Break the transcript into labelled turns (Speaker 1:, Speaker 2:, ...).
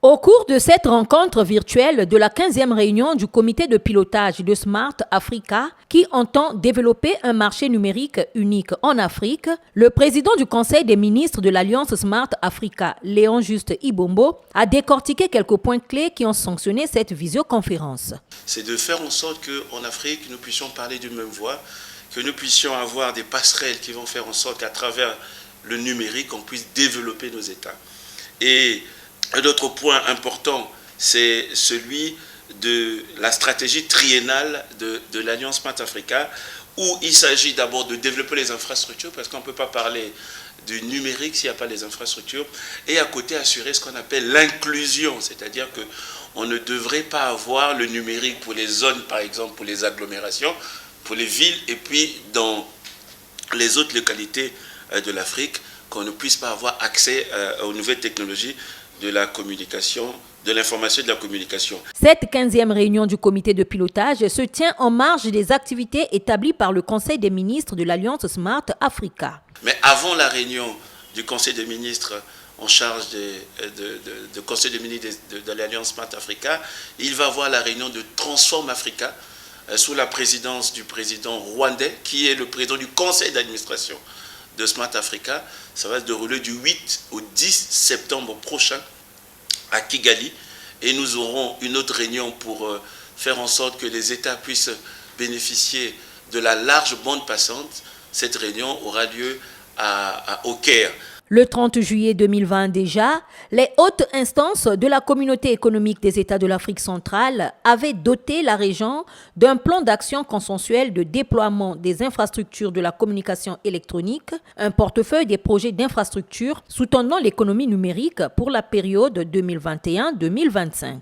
Speaker 1: Au cours de cette rencontre virtuelle de la 15e réunion du comité de pilotage de Smart Africa, qui entend développer un marché numérique unique en Afrique, le président du Conseil des ministres de l'Alliance Smart Africa, Léon Juste Ibombo, a décortiqué quelques points clés qui ont sanctionné cette visioconférence.
Speaker 2: C'est de faire en sorte qu'en Afrique, nous puissions parler d'une même voix, que nous puissions avoir des passerelles qui vont faire en sorte qu'à travers le numérique, on puisse développer nos États. Et un autre point important, c'est celui de la stratégie triennale de l'Alliance Smart Africa, où il s'agit d'abord de développer les infrastructures, parce qu'on ne peut pas parler du numérique s'il n'y a pas les infrastructures, et à côté assurer ce qu'on appelle l'inclusion, c'est-à-dire qu'on ne devrait pas avoir le numérique pour les zones, par exemple pour les agglomérations, pour les villes, et puis dans les autres localités de l'Afrique, qu'on ne puisse pas avoir accès aux nouvelles technologies de la communication, de l'information et de la communication.
Speaker 1: Cette 15e réunion du comité de pilotage se tient en marge des activités établies par le Conseil des ministres de l'Alliance Smart Africa.
Speaker 2: Mais avant la réunion du Conseil des ministres en charge du Conseil des ministres de l'Alliance Smart Africa, il va y avoir la réunion de Transform Africa sous la présidence du président rwandais, qui est le président du conseil d'administration de Smart Africa. Ça va se dérouler du 8 au 10 septembre prochain à Kigali. Et nous aurons une autre réunion pour faire en sorte que les États puissent bénéficier de la large bande passante. Cette réunion aura lieu au Caire.
Speaker 1: Le 30 juillet 2020 déjà, les hautes instances de la communauté économique des États de l'Afrique centrale avaient doté la région d'un plan d'action consensuel de déploiement des infrastructures de la communication électronique, un portefeuille des projets d'infrastructures soutenant l'économie numérique pour la période 2021-2025.